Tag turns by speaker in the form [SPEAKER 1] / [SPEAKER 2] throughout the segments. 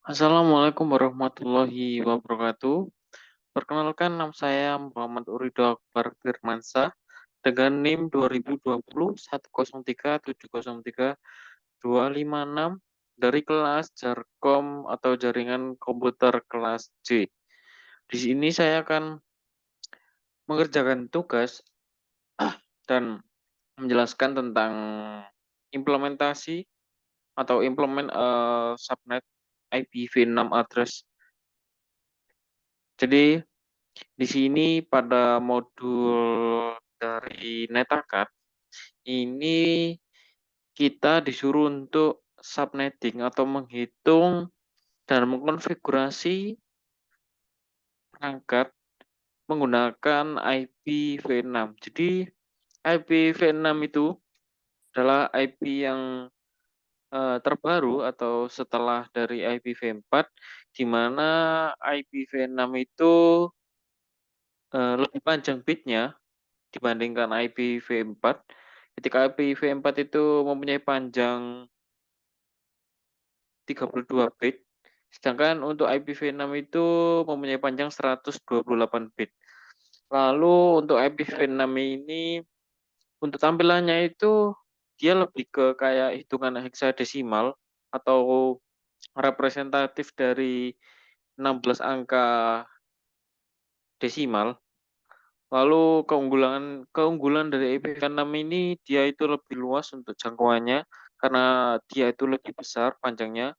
[SPEAKER 1] Assalamualaikum warahmatullahi wabarakatuh. Perkenalkan, nama saya Muhammad Urido Akbar Firmansyah dengan NIM 2020 103703256 dari kelas Jarkom atau Jaringan Komputer kelas C. Di sini saya akan mengerjakan tugas dan menjelaskan tentang implementasi atau implement subnet IPv6 address. Jadi di sini pada modul dari NetAcad ini kita disuruh untuk subnetting atau menghitung dan mengkonfigurasi perangkat menggunakan IPv6. Jadi IPv6 itu adalah IP yang terbaru atau setelah dari IPv4, di mana IPv6 itu lebih panjang bitnya dibandingkan IPv4. Ketika IPv4 itu mempunyai panjang 32 bit, sedangkan untuk IPv6 itu mempunyai panjang 128 bit. Lalu untuk IPv6 ini, untuk tampilannya itu dia lebih ke kayak hitungan heksadesimal atau representatif dari 16 angka desimal. Lalu keunggulan dari IPv6 ini dia itu lebih luas untuk jangkauannya karena dia itu lebih besar panjangnya.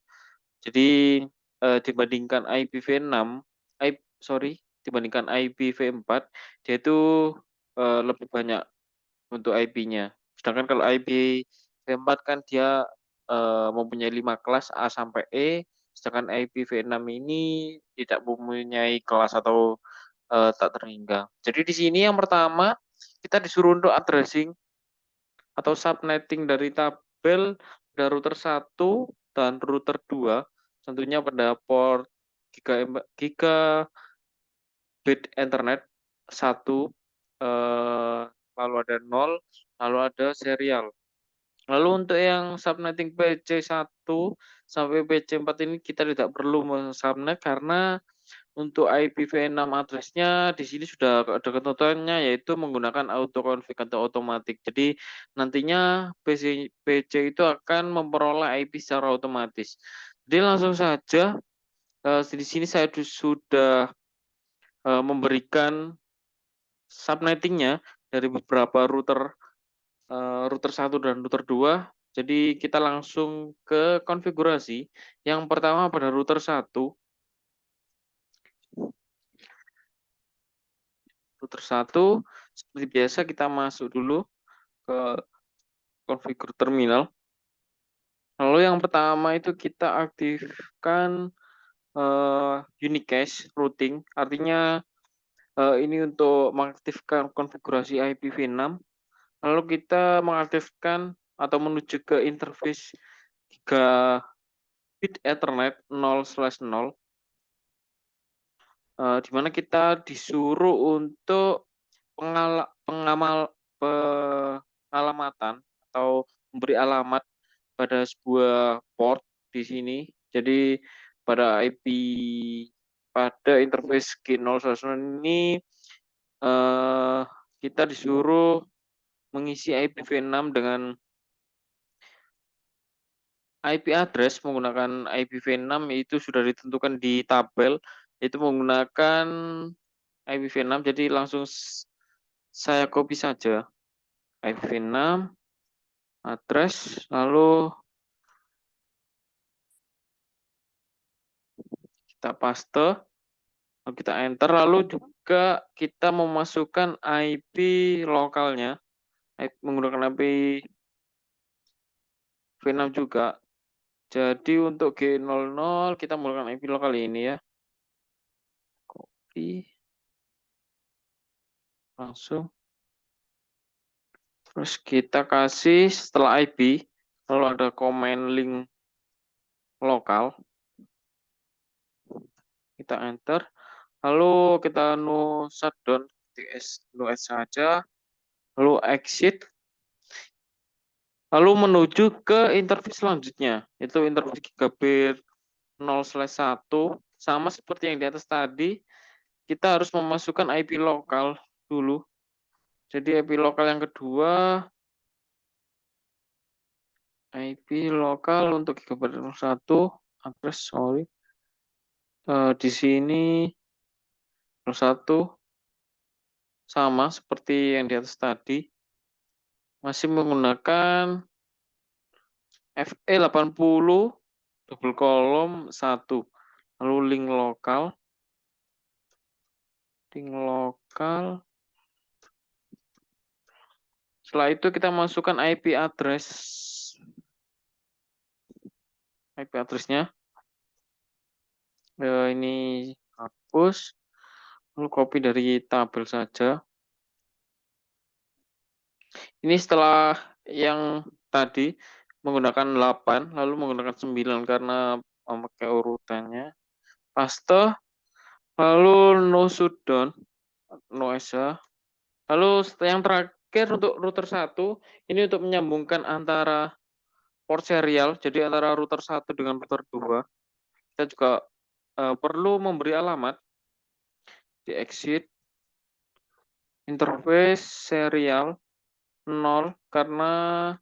[SPEAKER 1] Jadi dibandingkan dibandingkan IPv4 dia itu lebih banyak untuk IP-nya. Sedangkan kalau IPv4 kan dia mempunyai 5 kelas A sampai E, sedangkan IPv6 ini tidak mempunyai kelas atau tak terhingga. Jadi di sini yang pertama kita disuruh untuk addressing atau subnetting dari tabel pada router 1 dan router 2, tentunya pada port gigabit Ethernet 1, lalu ada 0, lalu ada serial. Lalu untuk yang subnetting PC1 sampai PC4 ini kita tidak perlu subnet karena untuk IPv6 address-nya di sini sudah ada ketentuannya yaitu menggunakan autoconfig atau otomatik. Jadi nantinya PC itu akan memperoleh IP secara otomatis. Jadi langsung saja di sini saya sudah memberikan subnetting-nya dari beberapa router 1 dan router 2. Jadi kita langsung ke konfigurasi. Yang pertama pada router 1. Router 1 seperti biasa kita masuk dulu ke konfigur terminal. Lalu yang pertama itu kita aktifkan unicast routing. Artinya ini untuk mengaktifkan konfigurasi IPv6. Lalu kita mengaktifkan atau menuju ke interface gigabit Ethernet 0/0, di mana kita disuruh untuk pengalamatan atau memberi alamat pada sebuah port di sini. Jadi pada interface G0/0 ini kita disuruh mengisi IPv6 dengan IP address menggunakan IPv6 itu sudah ditentukan di tabel, itu menggunakan IPv6. Jadi langsung saya copy saja IPv6 address, lalu kita paste, lalu kita enter, lalu juga kita memasukkan IP lokalnya menggunakan IPv6 juga. Jadi untuk G00 kita menggunakan IP lokal ini ya. Copy langsung. Terus kita kasih setelah IP, lalu ada command link lokal. Kita enter. Lalu kita no shutdown no S saja. Lalu exit. Lalu menuju ke interface selanjutnya, itu interface gigabit 0/1 sama seperti yang di atas tadi, kita harus memasukkan IP lokal dulu. Jadi IP lokal yang kedua, IP lokal untuk gigabyte 01 address di sini 01 sama seperti yang di atas tadi, masih menggunakan FE80 double kolom 1. Lalu link lokal. Setelah itu kita masukkan IP address-nya. Ini hapus, lalu copy dari tabel saja. Ini setelah yang tadi menggunakan 8, lalu menggunakan 9 karena memakai urutannya. Paste, lalu no shutdown, no ESA. Lalu yang terakhir untuk router 1, ini untuk menyambungkan antara port serial, jadi antara router 1 dengan router 2. Kita juga perlu memberi alamat di exit interface serial 0 karena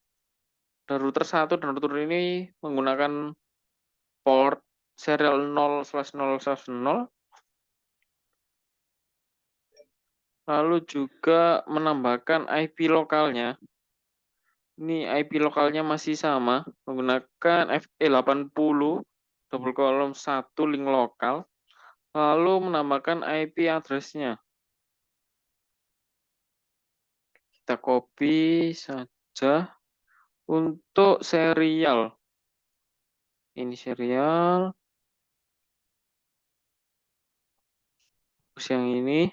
[SPEAKER 1] router 1 dan router ini menggunakan port serial 0/0/0. Lalu juga menambahkan IP lokalnya. Ini IP lokalnya masih sama, menggunakan FE80 double kolom 1 link lokal. Lalu menambahkan IP address-nya. Kita copy saja untuk serial. Ini serial. Terus yang ini.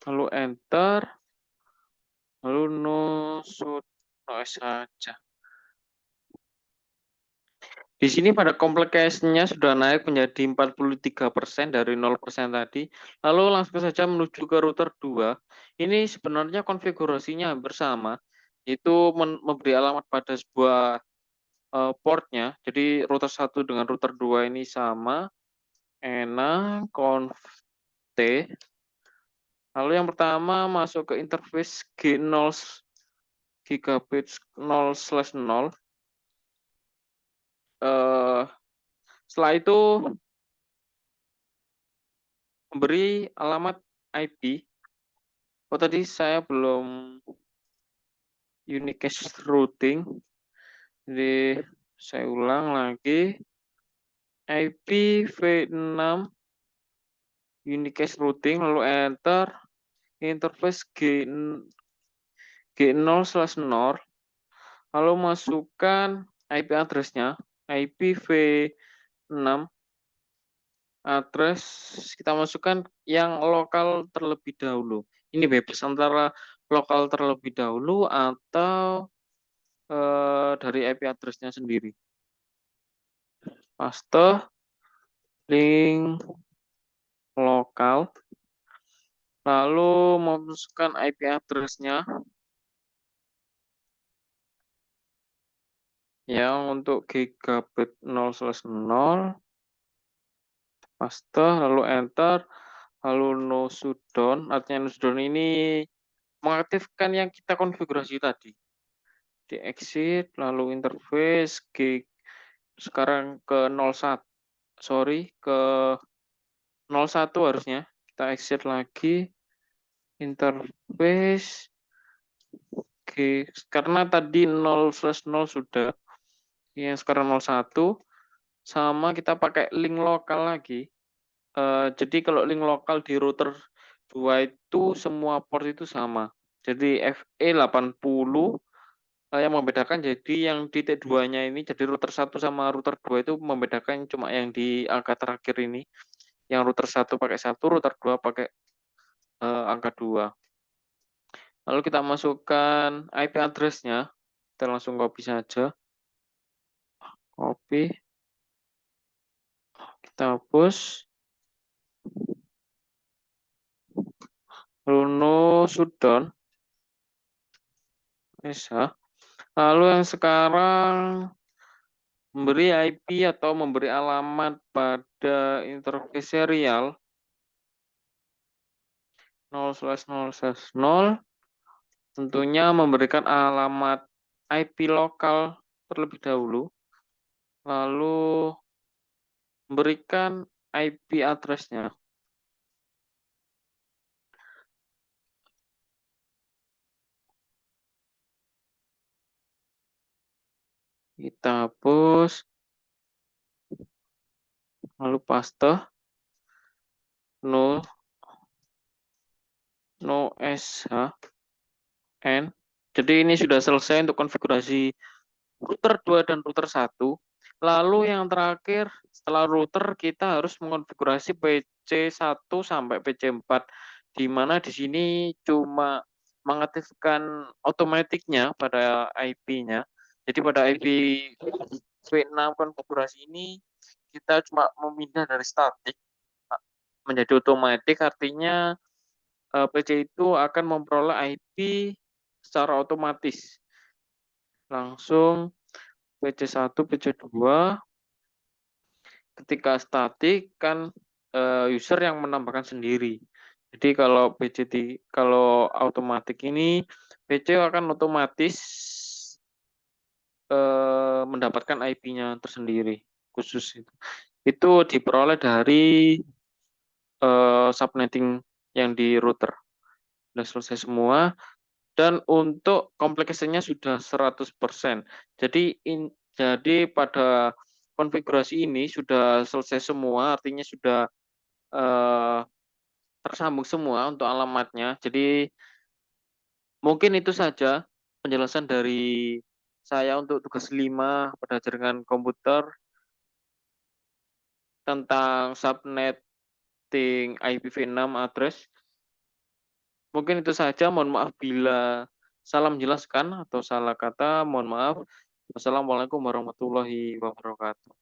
[SPEAKER 1] Lalu enter. Lalu no saja. Di sini pada komplekasinya sudah naik menjadi 43% dari 0% tadi. Lalu langsung saja menuju ke router 2. Ini sebenarnya konfigurasinya hampir sama. Itu memberi alamat pada sebuah portnya. Jadi router 1 dengan router 2 ini sama. Enak, conf T. Lalu yang pertama masuk ke interface G0 gigabit 0/0. Setelah itu memberi alamat IP. Oh tadi saya belum unicast routing. Jadi saya ulang lagi. IP V6 unicast routing lalu enter interface G0/0 lalu masukkan IP address-nya IP V6 address kita masukkan yang lokal terlebih dahulu. Ini bebas antara lokal terlebih dahulu atau dari IP address-nya sendiri. Paste link lokal. Lalu memasukkan IP address-nya yang untuk gigabit 0/0. Paste lalu enter. Lalu no shutdown. Artinya no shutdown ini mengaktifkan yang kita konfigurasi tadi. Di exit lalu interface sekarang ke 01 ke 01 harusnya kita exit lagi interface karena tadi 0/0 sudah yang sekarang 01 sama kita pakai link lokal lagi. Jadi kalau link lokal di router 2 itu semua port itu sama. Jadi FE80 yang membedakan jadi yang titik 2-nya ini, jadi router 1 sama router 2 itu membedakan cuma yang di angka terakhir ini. Yang router 1 pakai 1, router 2 pakai angka 2. Lalu kita masukkan IP address-nya. Kita langsung copy saja. Copy. Kita hapus. Lalu no shutdown. Bisa. Lalu yang sekarang Memberi IP atau memberi alamat pada interface serial 0/0/0 tentunya memberikan alamat IP lokal terlebih dahulu, lalu memberikan IP address-nya. Kita hapus, lalu paste, no, no SHN. Jadi ini sudah selesai untuk konfigurasi router 2 dan router 1. Lalu yang terakhir, setelah router kita harus mengonfigurasi PC1 sampai PC4, di mana di sini cuma mengaktifkan otomatiknya pada IP-nya. Jadi pada IP V6 konfigurasi ini kita cuma memindah dari statik menjadi otomatik, artinya PC itu akan memperoleh IP secara otomatis. Langsung PC1, PC2, ketika statik kan user yang menambahkan sendiri. Jadi kalau otomatis ini PC akan otomatis mendapatkan IP-nya tersendiri khusus itu. Itu diperoleh dari subnetting yang di router. Sudah selesai semua. Dan untuk kompleksitasnya sudah 100%. Jadi pada konfigurasi ini sudah selesai semua, artinya sudah tersambung semua untuk alamatnya. Jadi mungkin itu saja penjelasan dari saya untuk tugas 5 pada jaringan komputer tentang subnetting IPv6 address. Mungkin itu saja, mohon maaf bila salah menjelaskan atau salah kata, mohon maaf. Wassalamualaikum warahmatullahi wabarakatuh.